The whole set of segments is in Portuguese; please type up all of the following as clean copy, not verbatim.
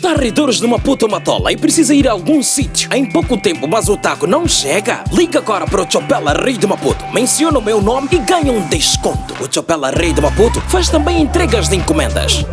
Está a arredores de Maputo Matola e precisa ir a algum sítio em pouco tempo, mas o taco não chega? Liga agora para o Chopela Rei de Maputo, menciona o meu nome e ganha um desconto. O Chopela Rei de Maputo faz também entregas de encomendas.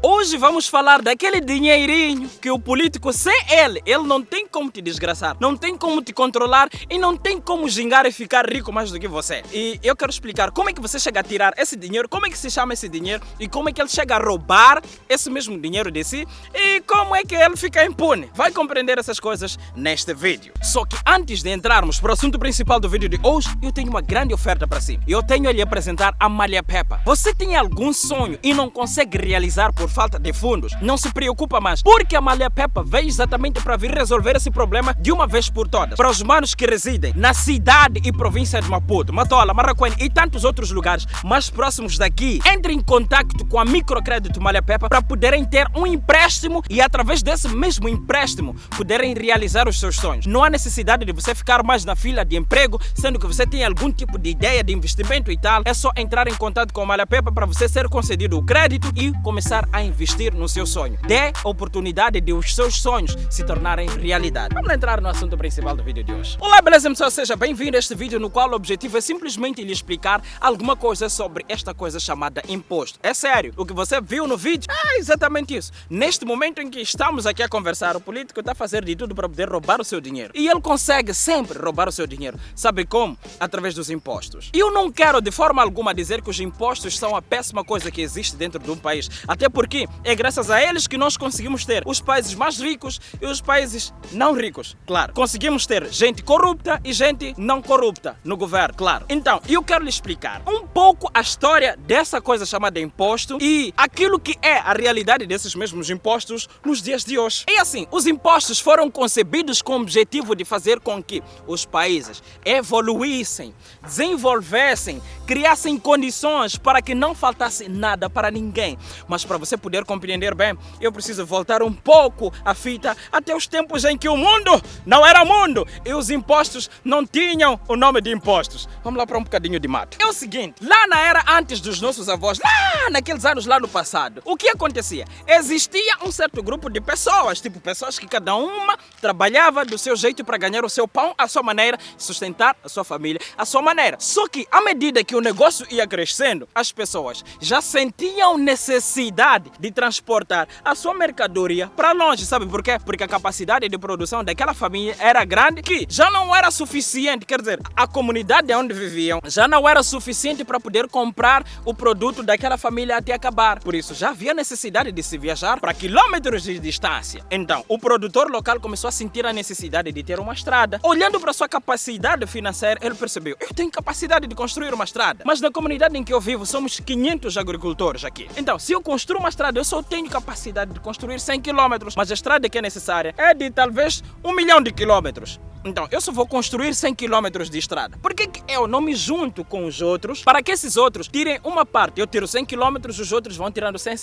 Hoje vamos falar daquele dinheirinho que o político, sem ele não tem como te desgraçar, não tem como te controlar e não tem como gingar e ficar rico mais do que você. E eu quero explicar como é que você chega a tirar esse dinheiro, como é que se chama esse dinheiro e como é que ele chega a roubar esse mesmo dinheiro de si e como é que ele fica impune. Vai compreender essas coisas neste vídeo. Só que antes de entrarmos para o assunto principal do vídeo de hoje, eu tenho uma grande oferta para si. Eu tenho a lhe apresentar a Malha Peppa. Você tem algum sonho e não consegue realizar por falta de fundos? Não se preocupa mais, porque a Malha Peppa veio exatamente para vir resolver esse problema de uma vez por todas. Para os humanos que residem na cidade e província de Maputo, Matola, Marraquém e tantos outros lugares mais próximos daqui, entre em contato com a Microcrédito Malha Peppa para poderem ter um empréstimo e através desse mesmo empréstimo poderem realizar os seus sonhos. Não há necessidade de você ficar mais na fila de emprego, sendo que você tem algum tipo de ideia de investimento e tal. É só entrar em contato com a Malha Peppa para você ser concedido o crédito e começar a investir no seu sonho. Dê a oportunidade de os seus sonhos se tornarem realidade. Vamos entrar no assunto principal do vídeo de hoje. Olá, beleza, pessoal? Seja bem-vindo a este vídeo no qual o objetivo é simplesmente lhe explicar alguma coisa sobre esta coisa chamada imposto. É sério, o que você viu no vídeo é exatamente isso. Neste momento em que estamos aqui a conversar, o político está a fazer de tudo para poder roubar o seu dinheiro. E ele consegue sempre roubar o seu dinheiro. Sabe como? Através dos impostos. E eu não quero de forma alguma dizer que os impostos são a péssima coisa que existe dentro de um país. Até porque é graças a eles que nós conseguimos ter os países mais ricos e os países não ricos, claro. Conseguimos ter gente corrupta e gente não corrupta no governo, claro. Então, eu quero lhe explicar um pouco a história dessa coisa chamada imposto e aquilo que é a realidade desses mesmos impostos nos dias de hoje. E assim, os impostos foram concebidos com o objetivo de fazer com que os países evoluíssem, desenvolvessem, criassem condições para que não faltasse nada para ninguém. Mas para você poder compreender bem, eu preciso voltar um pouco a fita até os tempos em que o mundo não era mundo e os impostos não tinham o nome de impostos. Vamos lá para um bocadinho de mato. É o seguinte, lá na era antes dos nossos avós, lá naqueles anos lá no passado, o que acontecia? Existia um certo grupo de pessoas, tipo pessoas que cada uma trabalhava do seu jeito para ganhar o seu pão à sua maneira, sustentar a sua família à sua maneira. Só que à medida que o negócio ia crescendo, as pessoas já sentiam necessidade de transportar a sua mercadoria para longe, sabe por quê? Porque a capacidade de produção daquela família era grande que já não era suficiente, quer dizer, a comunidade onde viviam já não era suficiente para poder comprar o produto daquela família até acabar. Por isso já havia necessidade de se viajar para quilômetros de distância. Então, o produtor local começou a sentir a necessidade de ter uma estrada. Olhando para sua capacidade financeira, ele percebeu, eu tenho capacidade de construir uma estrada, mas na comunidade em que eu vivo somos 500 agricultores aqui. Então, se eu construo uma estrada, eu só tenho capacidade de construir 100 km, mas a estrada que é necessária é de talvez 1 milhão de quilômetros. Então, eu só vou construir 100 km de estrada. Por que eu não me junto com os outros para que esses outros tirem uma parte? Eu tiro 100 km, os outros vão tirando 100,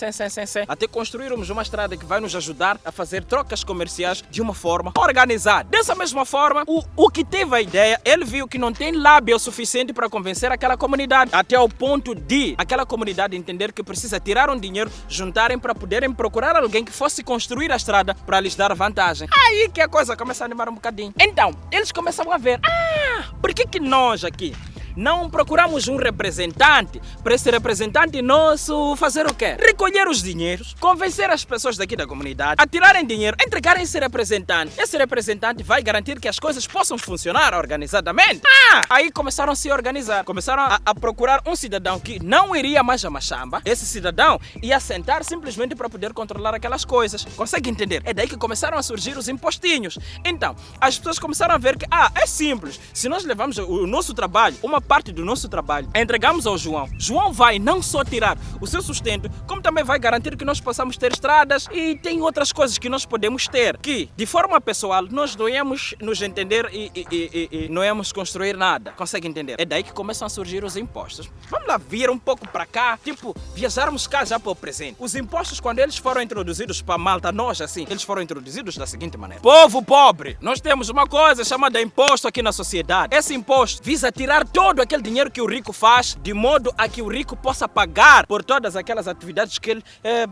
até construirmos uma estrada que vai nos ajudar a fazer trocas comerciais de uma forma organizada. Dessa mesma forma, o que teve a ideia, ele viu que não tem lábia o suficiente para convencer aquela comunidade, até o ponto de aquela comunidade entender que precisa tirar um dinheiro, juntarem para poderem procurar alguém que fosse construir a estrada para lhes dar vantagem. Aí que a coisa começa a animar um bocadinho. Então, eles começaram a ver, por que nós aqui não procuramos um representante para esse representante nosso fazer o quê? Recolher os dinheiros, convencer as pessoas daqui da comunidade a tirarem dinheiro, entregarem esse representante. Esse representante vai garantir que as coisas possam funcionar organizadamente. Aí começaram a se organizar, começaram a procurar um cidadão que não iria mais a machamba. Esse cidadão ia sentar simplesmente para poder controlar aquelas coisas. Consegue entender? É daí que começaram a surgir os impostinhos. Então, as pessoas começaram a ver que, é simples. Se nós levamos o nosso trabalho, uma parte do nosso trabalho, entregamos ao João. João vai não só tirar o seu sustento, como também vai garantir que nós possamos ter estradas e tem outras coisas que nós podemos ter, que de forma pessoal nós não íamos nos entender e não íamos construir nada. Consegue entender? É daí que começam a surgir os impostos. Vamos lá vir um pouco para cá, tipo, viajarmos cá já para o presente. Os impostos, quando eles foram introduzidos para Malta, nós assim, eles foram introduzidos da seguinte maneira. Povo pobre, nós temos uma coisa chamada imposto aqui na sociedade. Esse imposto visa tirar todo todo aquele dinheiro que o rico faz, de modo a que o rico possa pagar por todas aquelas atividades que ele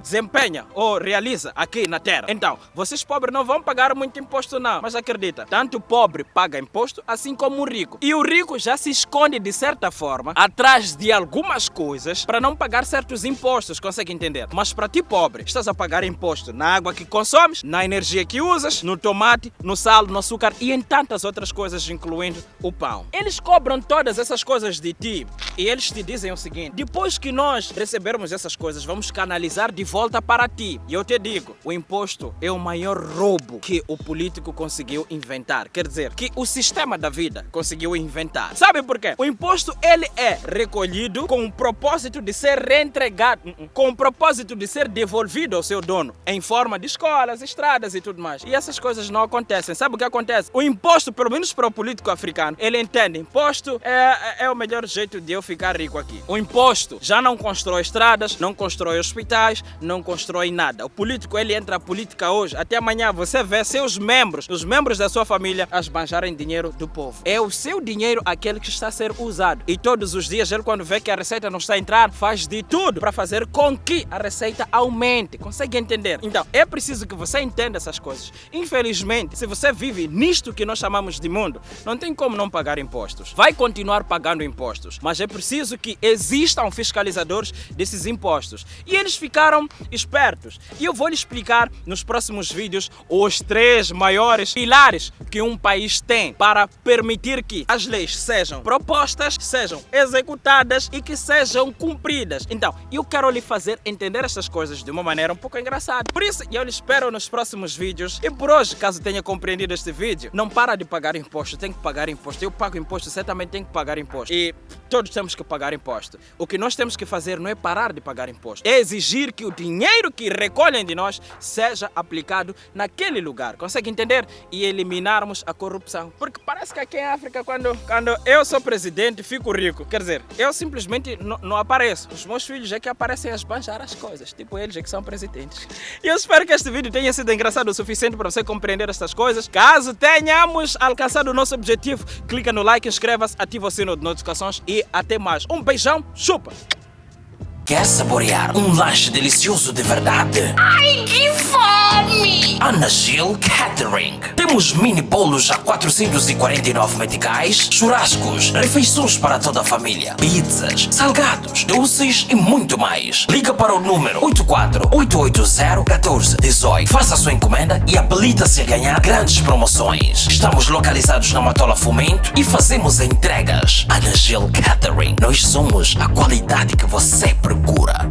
desempenha ou realiza aqui na Terra. Então, vocês pobres não vão pagar muito imposto não, mas acredita, tanto o pobre paga imposto, assim como o rico. E o rico já se esconde de certa forma atrás de algumas coisas para não pagar certos impostos, consegue entender? Mas para ti pobre, estás a pagar imposto na água que consomes, na energia que usas, no tomate, no sal, no açúcar e em tantas outras coisas, incluindo o pão. Eles cobram todas essas coisas de ti e eles te dizem o seguinte: depois que nós recebermos essas coisas, vamos canalizar de volta para ti. E eu te digo, o imposto é o maior roubo que o político conseguiu inventar. Quer dizer, que o sistema da vida conseguiu inventar. Sabe por quê? O imposto, ele é recolhido com o propósito de ser reentregado, com o propósito de ser devolvido ao seu dono, em forma de escolas, estradas e tudo mais. E essas coisas não acontecem. Sabe o que acontece? O imposto, pelo menos para o político africano, ele entende, imposto é o melhor jeito de eu ficar rico aqui. O imposto já não constrói estradas, não constrói hospitais, não constrói nada. O político, ele entra a política hoje, até amanhã você vê seus membros, os membros da sua família, a esbanjarem dinheiro do povo. É o seu dinheiro aquele que está a ser usado. E todos os dias, ele quando vê que a receita não está a entrar, faz de tudo para fazer com que a receita aumente. Consegue entender? Então, é preciso que você entenda essas coisas. Infelizmente, se você vive nisto que nós chamamos de mundo, não tem como não pagar impostos. Vai continuar pagando impostos, mas é preciso que existam fiscalizadores desses impostos. E eles ficaram espertos. E eu vou lhe explicar nos próximos vídeos os 3 maiores pilares que um país tem para permitir que as leis sejam propostas, sejam executadas e que sejam cumpridas. Então, eu quero lhe fazer entender essas coisas de uma maneira um pouco engraçada. Por isso, eu lhe espero nos próximos vídeos. E por hoje, caso tenha compreendido este vídeo, não para de pagar imposto. Tem que pagar imposto. Eu pago imposto, você também tem que pagar imposto. E todos temos que pagar imposto. O que nós temos que fazer não é parar de pagar imposto. É exigir que o dinheiro que recolhem de nós seja aplicado naquele lugar. Consegue entender? E eliminarmos a corrupção. Porque parece que aqui em África, quando eu sou presidente, fico rico. Quer dizer, eu simplesmente não apareço. Os meus filhos é que aparecem a esbanjar as coisas. Tipo, eles é que são presidentes. E eu espero que este vídeo tenha sido engraçado o suficiente para você compreender estas coisas. Caso tenhamos alcançado o nosso objetivo, clica no like, inscreva-se, ativa o sino de notificações e até mais. Um beijão, chupa! Quer saborear um lanche delicioso de verdade? Ai, que fome! Anagil Catering. Temos mini bolos a 449 meticais, churrascos, refeições para toda a família, pizzas, salgados, doces e muito mais. Liga para o número 84-880-1418. Faça a sua encomenda e habilita-se a ganhar grandes promoções. Estamos localizados na Matola Fomento e fazemos entregas. Anagil Catering. Nós somos a qualidade que você procura.